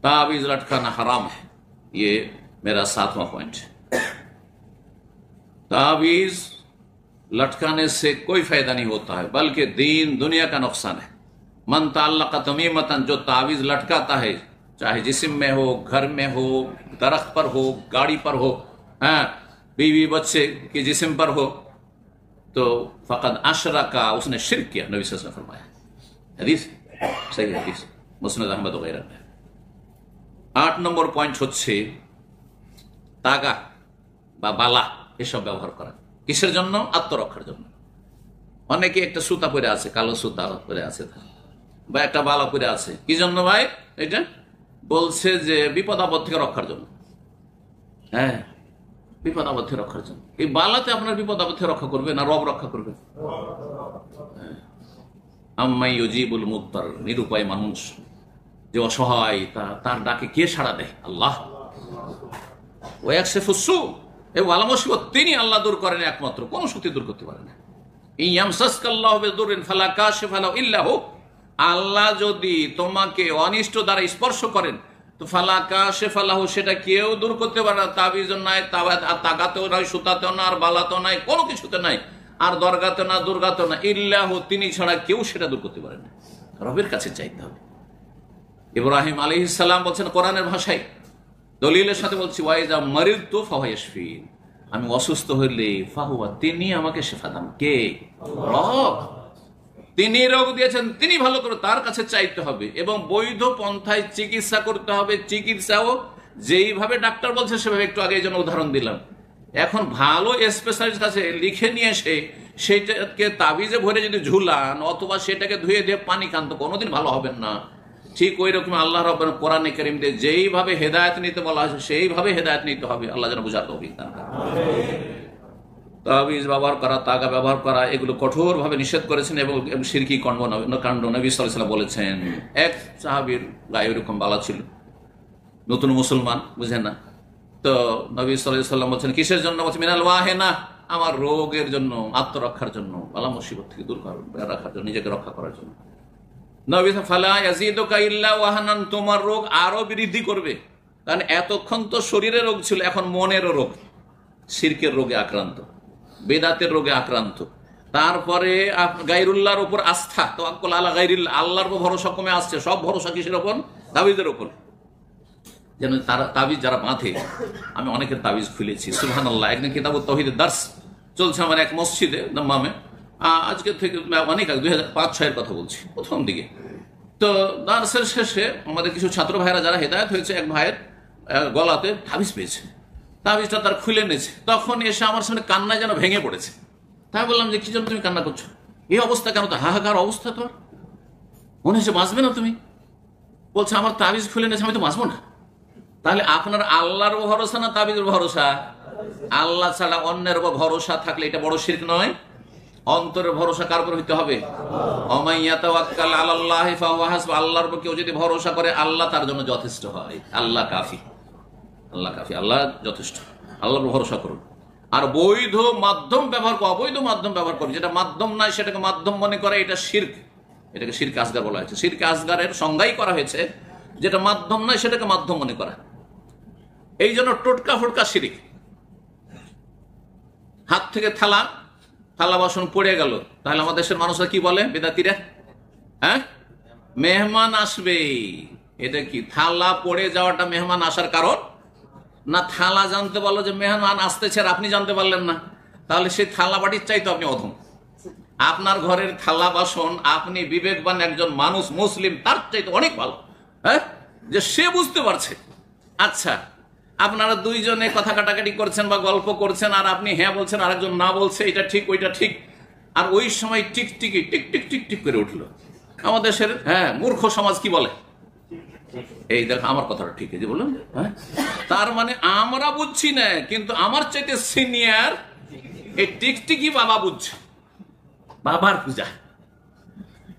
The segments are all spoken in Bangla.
तावीज लटकाना हराम है। ये मेरा 7वां पॉइंट है। तावीज लटकाने से कोई फायदा नहीं होता है, बल्कि दीन दुनिया का नुकसान है। मन ताल्लक़ तमीमतन, जो तावीज लटकाता है, चाहे जिस्म में हो, घर में हो, दरख्त पर हो, गाड़ी पर हो, बीवी बच्चे के जिस्म पर हो, तो फ़क़द अशरका, उसने शिर्क किया। नबी सल्लल्लाहु अलैहि वसल्लम ने फरमाया, हदीस सही हदीस, मुस्नद अहमद वगैरह में। 8 নম্বর পয়েंट হচ্ছে তাগা বা বালা এসব ব্যবহার করা। কিসের জন্য? আত্মরক্ষার জন্য। অনেকে একটা সুতা পরে আছে, কালো সুতা পরে আছে, বা একটা বালা পরে আছে। কি জন্য ভাই? এটা বলছে যে বিপদ আপদ থেকে রক্ষার জন্য। হ্যাঁ, বিপদ আপদ থেকে রক্ষার জন্য। এই বালাতে আপনার বিপদ আপদ থেকে রক্ষা করবে না রব রক্ষা করবে? আম্মাই ইউজিবুল মুত্তার, নিরুপায় মানুষ যে অসহায়, তার ডাকে কে সাড়া দেয়? আল্লাহ। ওয়াকশিফুস সু, এই ওয়ালা মুসিবত তিনি আল্লাহ দূর করেন একমাত্র, কোন শক্তি দূর করতে পারে না। ইয়ামসাসকাল্লাহু বিদুররিন ফালা কাশিফা লাহু ইল্লা হু, আল্লাহ যদি তোমাকে অনিষ্ট দ্বারা স্পর্শ করেন তো ফালা কাশিফা লাহু, সেটা কেউ দূর করতে পারে না। তাবিজ নাই, তাগাতেও নাই, সুতাতেও না, আর বালাতেও নাই, কোনো কিছুতে নাই, আর দরগাতে না, দুর্গাতেও না, ইল্লা হু, তিনি ছাড়া কেউ সেটা দূর করতে পারে না। রবের কাছে চাইতে হবে। ইব্রাহিম আলাইহিস সালাম বলছেন কোরআনের ভাষায়, দলিলের সাথে বলছি, ওয়াইজা মারিদতু ফাহুয়া ইয়াশফিন, আমি অসুস্থ হইলে ফাহুয়া, তিনি আমাকে শেফা দান। কে? রব। তিনি রোগ দিয়েছেন, তিনি ভালো করে, তার কাছে চাইতে হবে এবং বৈধ পন্থায় চিকিৎসা করতে হবে। চিকিৎসাও যেইভাবে ডাক্তার বলছে সেভাবে। একটু আগে এই জন্য উদাহরণ দিলাম। এখন ভালো স্পেশালিস্ট কাছে লিখে নিয়ে এসে সেইটাকে তাবিজে ভরে যদি ঝুলান অথবা সেটাকে ধুয়ে দিয়ে পানি খান তো কোনোদিন ভালো হবেন না। ঠিক ওই রকম আল্লাহ রাব্বুল কোরআনে কারীম দিয়ে যেইভাবে হেদায়েত নিতে বলা হয়েছে সেইভাবে হেদায়েত নিতে হবে। আল্লাহ যেন বুঝার তৌফিক দান করেন। তাবিজ ব্যবহার করা, তাগা ব্যবহার করা, এগুলো কঠোরভাবে নিষেধ করেছেন এবং শিরকি কাণ্ড নবী সাল্লাল্লাহু আলাইহি ওয়াসাল্লাম বলেছেন। এক সাহাবীর গায়ে এরকম বালা ছিল, নতুন মুসলমান, বুঝেন না, তো নবী সাল্লাল্লাহু আলাইহি ওয়াসাল্লাম বলছেন কিসের জন্য? বলছেন মিনাল ওয়াহিনা, আমার রোগের জন্য, আত্মরক্ষার জন্য, বালা মুসিবত থেকে দূর রাখার জন্য, নিজেকে রক্ষা করার জন্য। নবী ফালা ইয়াজিদুকা ইল্লা ওয়াহানান, তোমার রোগ আরো বৃদ্ধি করবে। কারণ এতক্ষণ তো শরীরের রোগ ছিল, এখন মনেরও রোগ, শিরকের রোগে আক্রান্ত, বেদাতের রোগে আক্রান্ত। তারপরে গায়রুল্লাহর উপর আস্থা, তাওয়াক্কুল আলা গায়রিল্লাহ, আল্লাহর উপর ভরসা কমে আসছে। সব ভরসা কিসের উপর? তাবিজের উপর। যেন তারা তাবিজ যারা বাঁধে, আমি অনেকের তাবিজ খুলেছি, সুবহানাল্লাহ। একদিন কিতাবুত তাওহীদের দার্স চলছে আমার এক মসজিদে দাম্মামে, আজকে থেকে অনেক আগে 2005-06 কথা বলছি, প্রথম দিকে। তো দার্সের শেষে আমাদের কিছু ছাত্র ভাইরা যারা হেদায়েত হয়েছে, এক ভাইয়ের গলাতে তাবিজ পেয়েছে, তাবিজটা তার খুলে নিয়েছে। তখন এসে আমার সামনে কান্নায় যেন ভেঙে পড়েছে। তাই বললাম যে কি জন্য তুমি কান্না করছো? এই অবস্থা কেন? তো হাহাকার অবস্থা, তোমার মনে হচ্ছে বাঁচবে না তুমি। বলছে আমার তাবিজ খুলে নিয়েছে, আমি তো বাঁচবো না। তাহলে আপনার আল্লাহর ভরসা না তাবিজের ভরসা? আল্লাহ ছাড়া অন্যের উপর ভরসা থাকলে এটা বড় শিরক নয়? অন্তরের ভরসা কার উপর হইতে হবে? ওমাইয়াতাওয়াক্কাল আলাল্লাহি ফাহুয়া হাসবুহ, আল্লাহর উপর কেউ যদি ভরসা করে আল্লাহ তার জন্য যথেষ্ট হয়। আল্লাহ কাফি, আল্লাহ কাফি, আল্লাহ যথেষ্ট। আল্লাহর উপর ভরসা করুন। আর বৈধ মাধ্যম ব্যবহার করো, অবৈধ মাধ্যম ব্যবহার করো, যেটা মাধ্যম নয় সেটাকে মাধ্যম মনে করে, এটা শিরক। এটাকে শিরক আসগার বলা হয়েছে। শিরক আসগারের সংজ্ঞাই করা হয়েছে যেটা মাধ্যম নয় সেটাকে মাধ্যম মনে করা। এই জন্য টোটকা ফোটকা শিরক। হাত থেকে থালা বাসন পড়ে গেল, তাহলে আমাদের দেশের মানুষরা কি বলে? বেদাতিরা, হ্যাঁ, মেহমান আসবে। এটা কি থালা পড়ে যাওয়াটা মেহমান আসার কারণ? না থালা জানতে পারলো যে মেহমান আসতেছে আর আপনি জানতে পারলেন না? তাহলে সেই থালা বাটির চাইতো আপনি অধম। আপনার ঘরের থালা বাসন আপনি বিবেকবান একজন মানুষ, মুসলিম, তার চাইতে অনেক ভালো, হ্যাঁ, যে সে বুঝতে পারছে। আচ্ছা, আপনারা দুইজনে কথা কাটাকাটি করছেন বা গল্প করছেন, আর আপনি হ্যাঁ বলছেন, আরেকজন না বলছে, এটা ঠিক ওইটা ঠিক, আর ওই সময় টিক টিক টিক টিক করে উঠলো। আমাদের দেশের মূর্খ সমাজ কি বলে? এই দেখ আমার কথাটা ঠিক আছে বললাম, হ্যাঁ, তার মানে আমরা বুঝছি না, কিন্তু আমার চাইতে সিনিয়র এই টিকটিকি বাবা বুঝছে। বাবার পূজা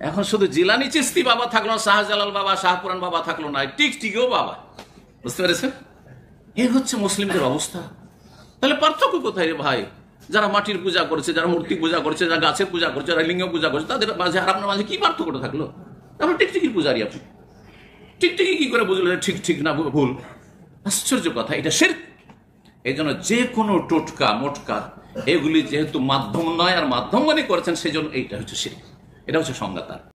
এখন শুধু জিলানি চিস্তি বাবা থাকলো না, শাহজালাল বাবা, শাহপুরান বাবা থাকলো না, টিকটিকিও বাবা। বুঝতে পেরেছেন? এই হচ্ছে মুসলিমদের অবস্থা। তাহলে পার্থক্য কোথায় রে ভাই? যারা মাটির পূজা করছে, যারা মূর্তি পূজা করছে, যারা গাছের পূজা করছে, যারা লিঙ্গ পূজা করছে, তাদের মাঝে আর আপনার মাঝে কি পার্থক্যটা থাকলো? তারপর টিকটিকির পূজারি আপনি। টিকটিকি কি করে বুঝলো ঠিক ঠিক না ভুল? আশ্চর্য কথা, এটা শিরক। এই জন্য যে কোনো টোটকা মোটকা এগুলি যেহেতু মাধ্যম নয় আর মাধ্যম মনে করেছেন, সেজন্য এইটা হচ্ছে শিরক, এটা হচ্ছে সংজ্ঞা তার।